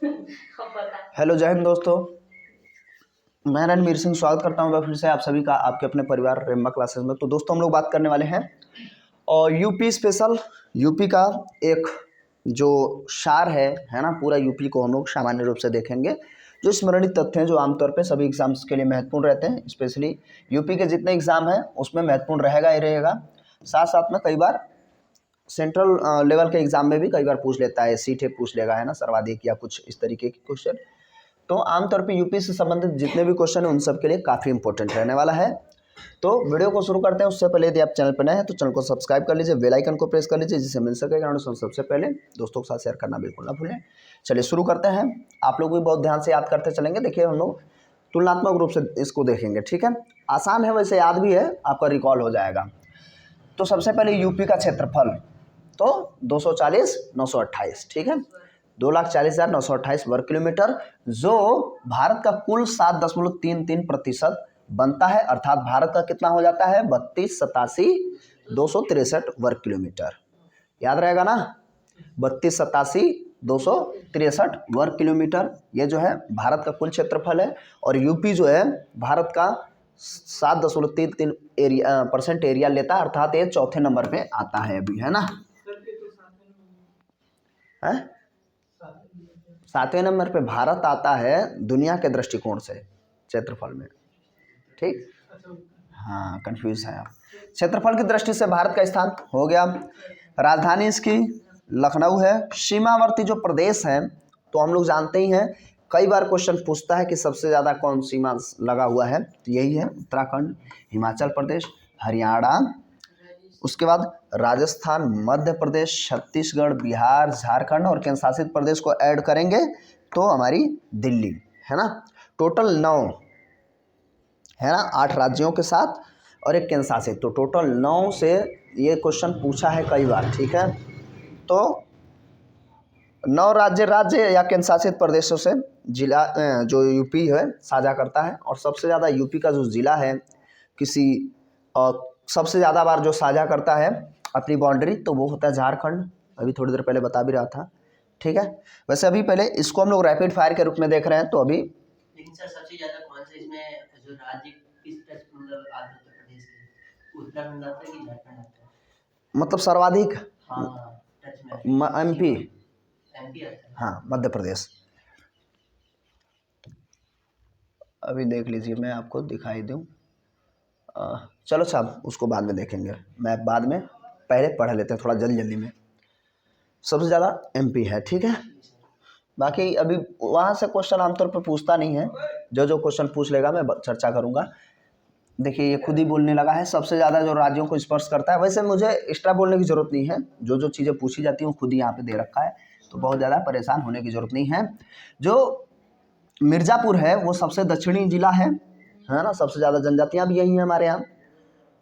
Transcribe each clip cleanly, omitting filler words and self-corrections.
Hello जय हिंद दोस्तों, मैं रणवीर सिंह स्वागत करता हूँ फिर से आप सभी का आपके अपने परिवार रेम्बा क्लासेस में। तो दोस्तों हम लोग बात करने वाले हैं और यूपी स्पेशल यूपी का एक जो सार है ना, पूरा यूपी को हम लोग सामान्य रूप से देखेंगे। जो स्मरणित तथ्य हैं जो आमतौर पे सभी एग्जाम्स के लिए महत्वपूर्ण रहते हैं, स्पेशली यूपी के जितने एग्जाम हैं उसमें महत्वपूर्ण रहेगा ही रहेगा। साथ साथ में कई बार सेंट्रल लेवल के एग्जाम में भी कई बार पूछ लेता है, सीटे पूछ लेगा, है ना, सर्वाधिक या कुछ इस तरीके के क्वेश्चन। तो आमतौर पे यूपी से संबंधित जितने भी क्वेश्चन हैं उन सब के लिए काफ़ी इंपॉर्टेंट रहने वाला है। तो वीडियो को शुरू करते हैं। उससे पहले यदि आप चैनल पर नए हैं तो चैनल को सब्सक्राइब कर लीजिए, बेल आइकन को प्रेस कर लीजिए, जिससे मिल सके नोटिफिकेशन सबसे पहले। दोस्तों के साथ शेयर करना बिल्कुल ना भूलें। चलिए शुरू करते हैं। आप लोग भी बहुत ध्यान से याद करते चलेंगे। देखिए हम लोग तुलनात्मक रूप से इसको देखेंगे, ठीक है। आसान है, वैसे याद भी है, आपका रिकॉल हो जाएगा। तो सबसे पहले यूपी का क्षेत्रफल तो 240,928, ठीक है, 2,40,928 वर्ग किलोमीटर, जो भारत का कुल 7.33% बनता है। अर्थात भारत का कितना हो जाता है, 32,87,263 वर्ग किलोमीटर। याद रहेगा ना, 32,87,263 वर्ग किलोमीटर ये जो है भारत का कुल क्षेत्रफल है। और यूपी जो है भारत का 7.33% एरिया लेता है, अर्थात ये चौथे नंबर पे आता है अभी, है ना। सातवें नंबर पे भारत आता है दुनिया के दृष्टिकोण से क्षेत्रफल में, ठीक। हाँ, कंफ्यूज है आप। क्षेत्रफल की दृष्टि से भारत का स्थान हो गया। राजधानी इसकी लखनऊ है। सीमावर्ती जो प्रदेश है तो हम लोग जानते ही हैं, कई बार क्वेश्चन पूछता है कि सबसे ज़्यादा कौन सीमा लगा हुआ है, तो यही है उत्तराखंड, हिमाचल प्रदेश, हरियाणा, उसके बाद राजस्थान, मध्य प्रदेश, छत्तीसगढ़, बिहार, झारखंड और केंद्र शासित प्रदेश को ऐड करेंगे तो हमारी दिल्ली, है ना। टोटल 9 है ना, 8 राज्यों के साथ और एक केंद्र शासित, तो टोटल 9 से ये क्वेश्चन पूछा है कई बार, ठीक है। तो 9 राज्य या केंद्र शासित प्रदेशों से जिला जो यूपी है साझा करता है। और सबसे ज़्यादा यूपी का जो ज़िला है किसी सबसे ज़्यादा बार जो साझा करता है अपनी बाउंड्री, तो वो होता है झारखंड। अभी थोड़ी देर पहले बता भी रहा था, ठीक है। वैसे अभी पहले इसको हम लोग रैपिड फायर के रूप में देख रहे हैं। तो अभी लेकिन सर सबसे ज़्यादा कौन से इसमें जो राज्य किस टच मतलब आता है उत्तर प्रदेश के, उत्तराखंड आता है कि झारखंड आता है, मतलब सर्वाधिक? हाँ टच में एमपी आता है। हाँ, मध्य प्रदेश। अभी देख लीजिए, मैं आपको दिखाई दूँ। चलो साहब, उसको बाद में देखेंगे, मैं बाद में पहले पढ़ लेते हैं थोड़ा जल्दी में। सबसे ज़्यादा एमपी है, ठीक है। बाकी अभी वहाँ से क्वेश्चन आमतौर पर पूछता नहीं है, जो क्वेश्चन पूछ लेगा मैं चर्चा करूँगा। देखिए ये खुद ही बोलने लगा है, सबसे ज़्यादा जो राज्यों को स्पर्श करता है। वैसे मुझे एक्स्ट्रा बोलने की ज़रूरत नहीं है, जो चीज़ें पूछी जाती हैं खुद ही यहाँ पे दे रखा है, तो बहुत ज़्यादा परेशान होने की ज़रूरत नहीं है। जो मिर्ज़ापुर है वो सबसे दक्षिणी जिला है ना। सबसे ज़्यादा जनजातियाँ भी यही हैं हमारे यहाँ,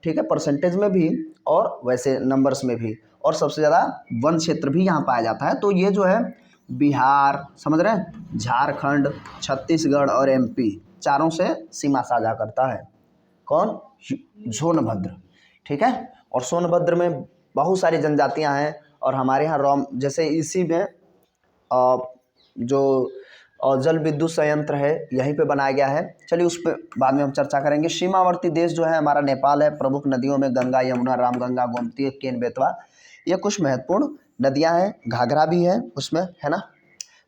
ठीक है, परसेंटेज में भी और वैसे नंबर्स में भी। और सबसे ज़्यादा वन क्षेत्र भी यहाँ पाया जाता है। तो ये जो है बिहार, समझ रहे हैं, झारखंड, छत्तीसगढ़ और एमपी चारों से सीमा साझा करता है। कौन? सोनभद्र, ठीक है। और सोनभद्र में बहुत सारी जनजातियाँ हैं। और हमारे यहाँ रोम जैसे इसी में जो जल विद्युत संयंत्र है यहीं पे बनाया गया है। चलिए उस पर बाद में हम चर्चा करेंगे। सीमावर्ती देश जो है हमारा नेपाल है। प्रमुख नदियों में गंगा, यमुना, रामगंगा, गोमती, केन, बेतवा, ये कुछ महत्वपूर्ण नदियां हैं। घाघरा भी है उसमें, है ना।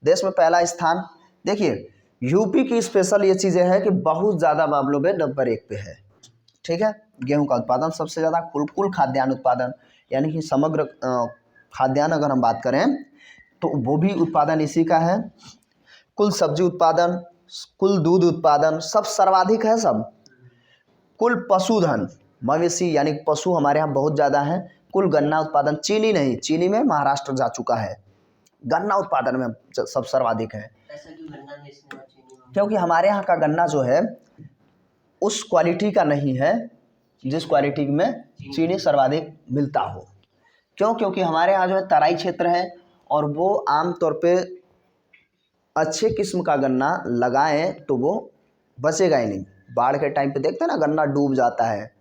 देश में पहला स्थान, देखिए यूपी की स्पेशल ये चीज़ें हैं कि बहुत ज़्यादा मामलों में नंबर 1 पे है, ठीक है। गेहूं का उत्पादन सबसे ज़्यादा, कुल खाद्यान्न उत्पादन, यानी कि समग्र खाद्यान्न अगर हम बात करें तो वो भी उत्पादन इसी का है। कुल सब्जी उत्पादन, कुल दूध उत्पादन सब सर्वाधिक है सब। कुल पशुधन, मवेशी यानी पशु हमारे यहाँ बहुत ज़्यादा है। कुल गन्ना उत्पादन, चीनी नहीं, चीनी में महाराष्ट्र जा चुका है, गन्ना उत्पादन में सब सर्वाधिक है। ऐसा क्यों गन्ना में इसमें चीनी में? क्योंकि हमारे यहाँ का गन्ना जो है उस क्वालिटी का नहीं है जिस क्वालिटी में चीनी सर्वाधिक मिलता हो। क्यों? क्योंकि हमारे यहाँ जो है तराई क्षेत्र है और वो आम तौर पे अच्छे किस्म का गन्ना लगाएं तो वो बचेगा ही नहीं। बाढ़ के टाइम पे देखते हैं ना, गन्ना डूब जाता है,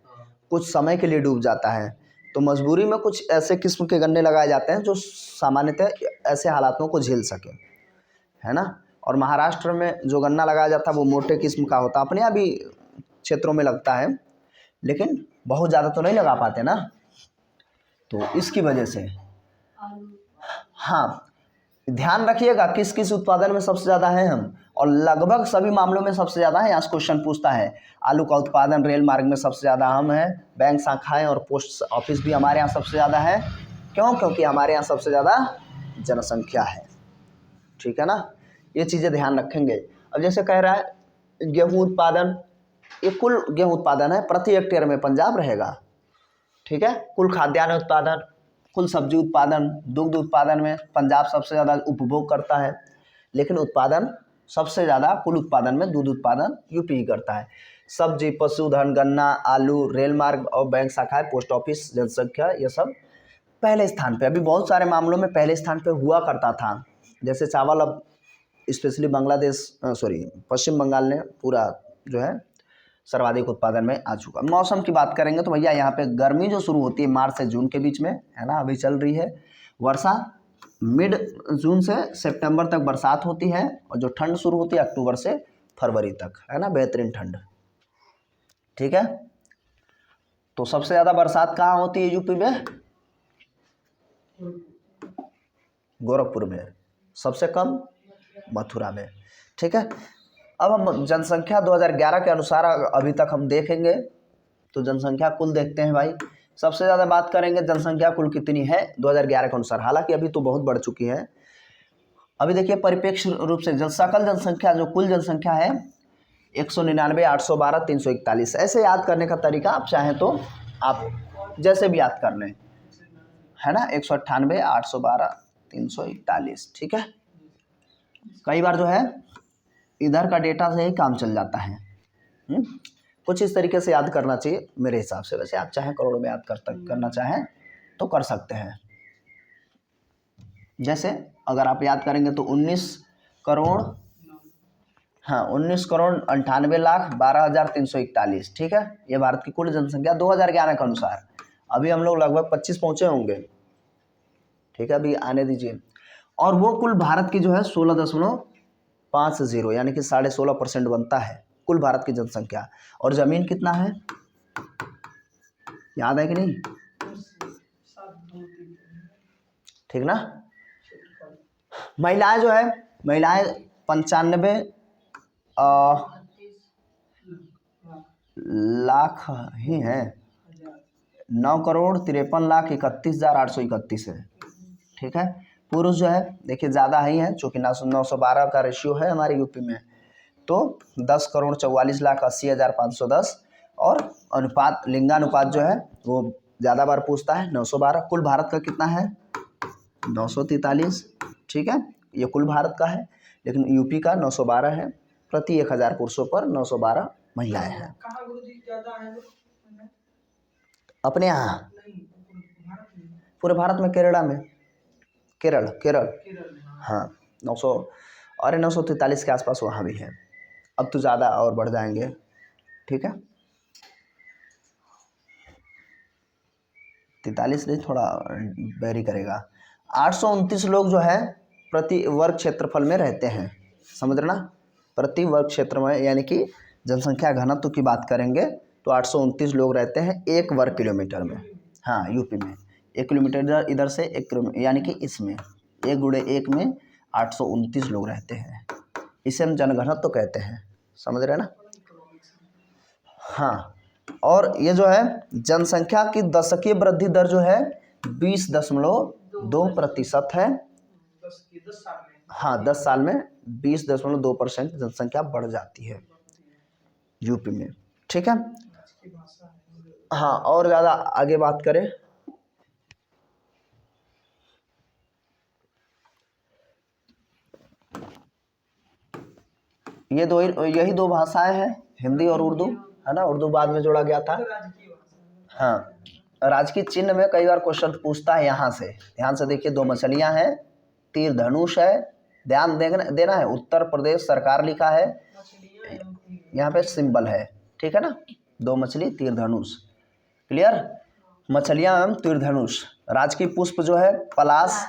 कुछ समय के लिए डूब जाता है। तो मजबूरी में कुछ ऐसे किस्म के गन्ने लगाए जाते हैं जो सामान्यतः ऐसे हालातों को झेल सके। है ना। और महाराष्ट्र में जो गन्ना लगाया जाता है वो मोटे किस्म का होता है, अपने यहाँ भी क्षेत्रों में लगता है लेकिन बहुत ज़्यादा तो नहीं लगा पाते ना, तो इसकी वजह से। हाँ, ध्यान रखिएगा किस किस उत्पादन में सबसे ज़्यादा है हम, और लगभग सभी मामलों में सबसे ज़्यादा है। यहाँ से क्वेश्चन पूछता है आलू का उत्पादन रेल मार्ग में सबसे ज़्यादा हम है, बैंक शाखाएं और पोस्ट ऑफिस भी हमारे यहाँ सबसे ज़्यादा है। क्यों? क्योंकि हमारे यहाँ सबसे ज़्यादा जनसंख्या है, ठीक है ना। ये चीज़ें ध्यान रखेंगे। अब जैसे कह रहा है गेहूँ उत्पादन, ये कुल गेहूँ उत्पादन है, प्रति हेक्टेयर में पंजाब रहेगा, ठीक है। कुल खाद्यान्न उत्पादन, कुल सब्जी उत्पादन, दुग्ध उत्पादन में पंजाब सबसे ज़्यादा उपभोग करता है, लेकिन उत्पादन सबसे ज़्यादा कुल उत्पादन में दूध उत्पादन यूपी ही करता है। सब्जी, पशुधन, गन्ना, आलू, रेल मार्ग और बैंक शाखाएं, पोस्ट ऑफिस, जनसंख्या, ये सब पहले स्थान पे। अभी बहुत सारे मामलों में पहले स्थान पे हुआ करता था, जैसे चावल अब स्पेशली बांग्लादेश पश्चिम बंगाल ने पूरा जो है सर्वाधिक उत्पादन में आ चुका। मौसम की बात करेंगे तो भैया यहाँ पे गर्मी जो शुरू होती है मार्च से जून के बीच में, है ना, अभी चल रही है। वर्षा मिड जून से सितंबर तक बरसात होती है, और जो ठंड शुरू होती है अक्टूबर से फरवरी तक, है ना, बेहतरीन ठंड, ठीक है। तो सबसे ज़्यादा बरसात कहाँ होती है यूपी में? गोरखपुर में। सबसे कम मथुरा में, ठीक है। अब हम जनसंख्या 2011 के अनुसार अभी तक हम देखेंगे तो जनसंख्या कुल देखते हैं भाई। सबसे ज़्यादा बात करेंगे जनसंख्या कुल कितनी है 2011 के अनुसार, हालांकि अभी तो बहुत बढ़ चुकी है। अभी देखिए परिपेक्ष रूप से सकल जनसंख्या, जो कुल जनसंख्या है 199, 812, 341। ऐसे याद करने का तरीका आप चाहें तो आप जैसे भी याद कर लें, है ना। 198, 812, 341, ठीक है। कई बार जो है इधर का डेटा से ही काम चल जाता है। कुछ इस तरीके से याद करना चाहिए मेरे हिसाब से। वैसे आप चाहें करोड़ में याद करना चाहें तो कर सकते हैं। जैसे अगर आप याद करेंगे तो 19 करोड़ 19,98,12,341, ठीक है। ये भारत की कुल जनसंख्या 2011 के अनुसार। अभी हम लोग लगभग 25 पहुँचे होंगे, ठीक है, अभी आने दीजिए। और वो कुल भारत की जो है 16.50 यानी कि 16.5% बनता है कुल भारत की जनसंख्या। और ज़मीन कितना है याद है कि नहीं? ठीक ना। महिलाएं जो है, महिलाएं 95 लाख ही हैं, 9,53,31,831 है, ठीक है। पुरुष जो है देखिए ज़्यादा ही है, चूँकि 912 का रेशियो है हमारे यूपी में, तो 10,44,80,510। और अनुपात, लिंगानुपात जो है वो ज़्यादा बार पूछता है, 912। कुल भारत का कितना है? 943, ठीक है। ये कुल भारत का है, लेकिन यूपी का 912 है। प्रति 1000 पुरुषों पर 912 महिलाएं हैं। अपने यहाँ पूरे भारत में केरल हाँ 900 और 943 के आसपास वहाँ भी है। अब तो ज़्यादा और बढ़ जाएंगे, ठीक है। 43 नहीं, थोड़ा वेरी करेगा। 829 लोग जो है प्रति वर्ग क्षेत्रफल में रहते हैं, समझ रहे ना। प्रति वर्ग क्षेत्र में, यानी कि जनसंख्या घनत्व की बात करेंगे तो 829 लोग रहते हैं 1 वर्ग किलोमीटर में। हाँ, यूपी में 1 किलोमीटर इधर से 1 किलोमीटर, यानी कि इसमें 1 × 1 में 829 लोग रहते हैं। इसे हम जनघनत्व कहते हैं, समझ रहे ना। हाँ, और ये जो है जनसंख्या की दशकीय वृद्धि दर जो है 20.2% है। हाँ, 10 साल में 20.2% जनसंख्या बढ़ जाती है यूपी में, ठीक है। हाँ, और ज़्यादा आगे बात करें, यही दो भाषाएं हैं, हिंदी और उर्दू, है ना। उर्दू बाद में जोड़ा गया था। हाँ, राजकीय चिन्ह में कई बार क्वेश्चन पूछता है यहाँ से, ध्यान से देखिए। 2 मछलियाँ हैं, तीर धनुष है, ध्यान देना है। उत्तर प्रदेश सरकार लिखा है, यहाँ पे सिंबल है, ठीक है ना। 2 मछली, तीर धनुष, क्लियर। मछलियाँ एवं तीर धनुष। राजकीय पुष्प जो है पलाश,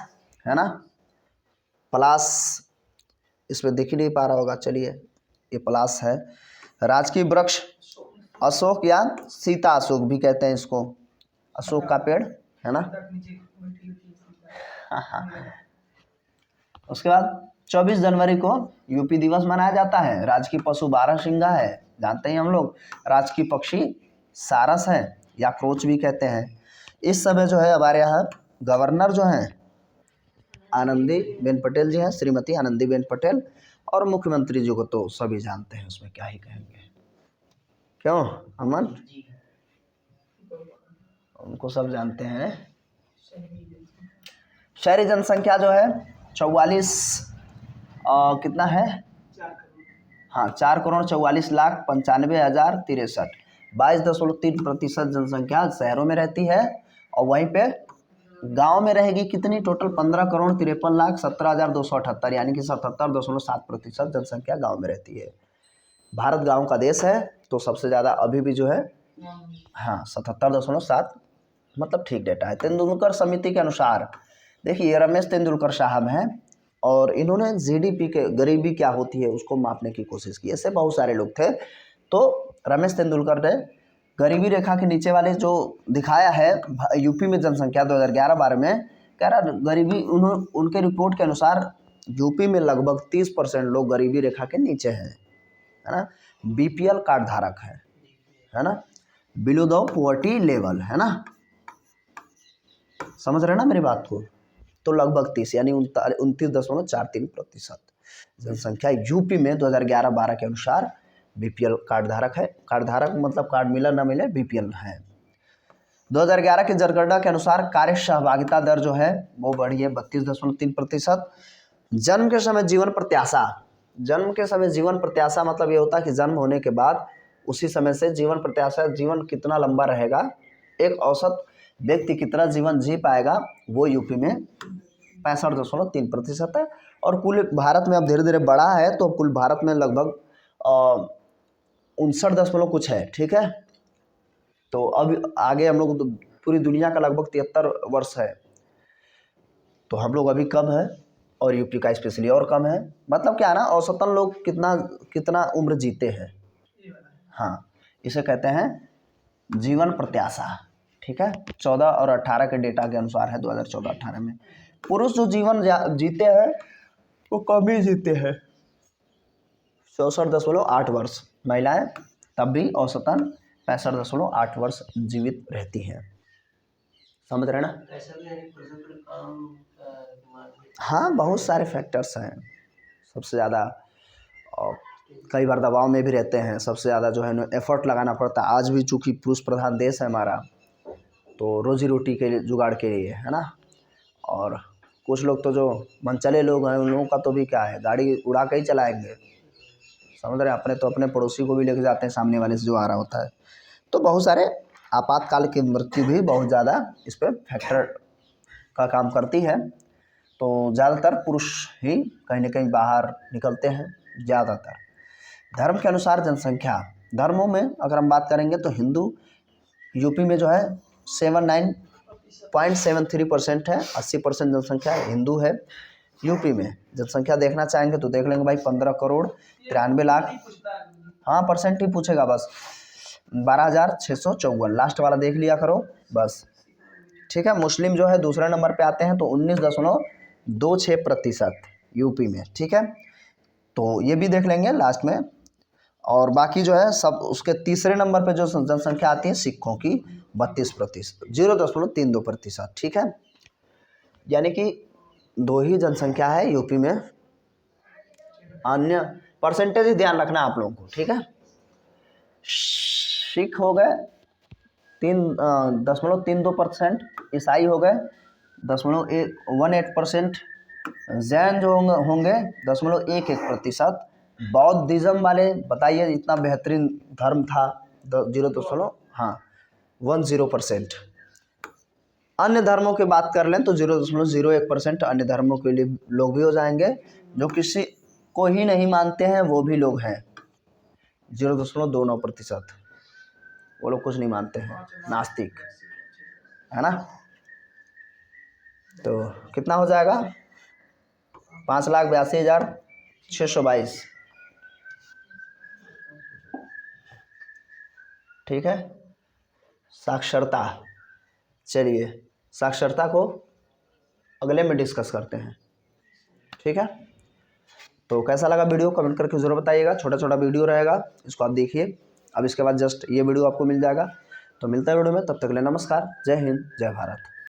है ना, पलाश इसमें दिख ही नहीं पा रहा होगा, चलिए ये प्लास है। राजकीय वृक्ष अशोक या सीता अशोक भी कहते हैं इसको, अशोक का पेड़ है ना। उसके बाद 24 जनवरी को यूपी दिवस मनाया जाता है। राजकीय पशु बारहसिंगा है, जानते हैं हम लोग। राजकीय पक्षी सारस है या क्रोच भी कहते हैं। इस समय जो है हमारे यहाँ गवर्नर जो हैं आनंदीबेन पटेल जी हैं, श्रीमती आनंदीबेन पटेल। और मुख्यमंत्री जी को तो सभी जानते हैं, उसमें क्या ही कहेंगे, क्यों अमन, उनको सब जानते हैं। शहरी जनसंख्या जो है 44 कितना है, हाँ 4,44,95,063, 22.3% जनसंख्या शहरों में रहती है। और वहीं पे गांव में रहेगी कितनी, टोटल 15,53,17,278, यानी कि 77.7% जनसंख्या गांव में रहती है। भारत गांव का देश है, तो सबसे ज़्यादा अभी भी जो है हाँ 77.7, मतलब ठीक डेटा है। तेंदुलकर समिति के अनुसार देखिए, रमेश तेंदुलकर साहब हैं और इन्होंने जीडीपी के गरीबी क्या होती है उसको मापने की कोशिश की। ऐसे बहुत सारे लोग थे, तो रमेश तेंदुलकर ने गरीबी रेखा के नीचे वाले जो दिखाया है यूपी में जनसंख्या 2011-12 में, कह रहा गरीबी, उनके रिपोर्ट के अनुसार यूपी में लगभग 30% लोग गरीबी रेखा के नीचे हैं, है ना। बीपीएल कार्ड धारक है ना, बिलो द पॉवर्टी लेवल, है ना, समझ रहे ना मेरी बात को। तो लगभग 30 यानी 29.43% जनसंख्या यूपी में 2011-12 के अनुसार बीपीएल कार्ड धारक है। कार्ड धारक मतलब कार्ड मिले ना मिले, बीपीएल है। 2011 की जनगणना के अनुसार कार्य सहभागिता दर जो है वो बढ़ी है 32.3%। जन्म के समय जीवन प्रत्याशा, जन्म के समय जीवन प्रत्याशा मतलब ये होता है कि जन्म होने के बाद उसी समय से जीवन प्रत्याशा, जीवन कितना लंबा रहेगा, एक औसत व्यक्ति कितना जीवन जी पाएगा, वो यूपी में 65.3% है। और कुल भारत में अब धीरे धीरे बढ़ा है, तो कुल भारत में लगभग 59 कुछ है, ठीक है। तो अब आगे हम लोग पूरी दुनिया का लगभग 73 वर्ष है, तो हम लोग अभी कम है और यूपी का स्पेशली और कम है। मतलब क्या है ना, औसतन लोग कितना उम्र जीते हैं, हाँ, इसे कहते हैं जीवन प्रत्याशा, ठीक है। 14 और 18 के डेटा के अनुसार है, 2014-18 में पुरुष जो जीवन जीते हैं वो कम ही जीते हैं, 64.8 वर्ष। महिलाएं तब भी औसतन 65.8 वर्ष जीवित रहती हैं, समझ रहे ना। हाँ, बहुत सारे फैक्टर्स हैं। सबसे ज़्यादा कई बार दबाव में भी रहते हैं, सबसे ज़्यादा जो है ना एफर्ट लगाना पड़ता है। आज भी चूँकि पुरुष प्रधान देश है हमारा, तो रोजी रोटी के लिए, जुगाड़ के लिए, है ना। और कुछ लोग तो जो मनचले लोग हैं, उन लोगों का तो भी क्या है, गाड़ी उड़ा के ही चलाएंगे, समझ रहे हैं। अपने तो अपने पड़ोसी को भी लेके जाते हैं, सामने वाले से जो आ रहा होता है। तो बहुत सारे आपातकाल की मृत्यु भी बहुत ज़्यादा इस पर फैक्टर का काम करती है। तो ज़्यादातर पुरुष ही कहीं ना कहीं बाहर निकलते हैं, ज़्यादातर। धर्म के अनुसार जनसंख्या, धर्मों में अगर हम बात करेंगे तो हिंदू यूपी में जो है 79.73% है, 80% जनसंख्या हिंदू है यूपी में। जनसंख्या देखना चाहेंगे तो देख लेंगे भाई, 15,93,00,000, हाँ परसेंट ही पूछेगा बस, 12,654, लास्ट वाला देख लिया करो बस, ठीक है। मुस्लिम जो है दूसरे नंबर पे आते हैं, तो 19.26% यूपी में, ठीक है। तो ये भी देख लेंगे लास्ट में। और बाकी जो है सब, उसके तीसरे नंबर पे जो जनसंख्या आती है सिखों की 32%, 0.32%, ठीक है। यानी कि 2 ही जनसंख्या है यूपी में, अन्य परसेंटेज ही ध्यान रखना आप लोगों को, ठीक है। सिख हो गए 3.32%, ईसाई हो गए 0.18%, जैन जो होंगे 0.11%, बौद्धिज्म वाले बताइए, इतना बेहतरीन धर्म था, 0.10%। अन्य धर्मों की बात कर लें तो 0.01% अन्य धर्मों के लिए लोग भी हो जाएंगे, जो किसी को ही नहीं मानते हैं वो भी लोग हैं, 0.29%, वो लोग कुछ नहीं मानते हैं, नास्तिक, है ना। तो कितना हो जाएगा, 5,82,000 622। ठीक है। साक्षरता, चलिए साक्षरता को अगले में डिस्कस करते हैं। ठीक है, तो कैसा लगा वीडियो कमेंट करके ज़रूर बताइएगा। छोटा छोटा वीडियो रहेगा, इसको आप देखिए। अब इसके बाद जस्ट ये वीडियो आपको मिल जाएगा। तो मिलता है वीडियो में, तब तक के लिए नमस्कार। जय हिंद, जय भारत।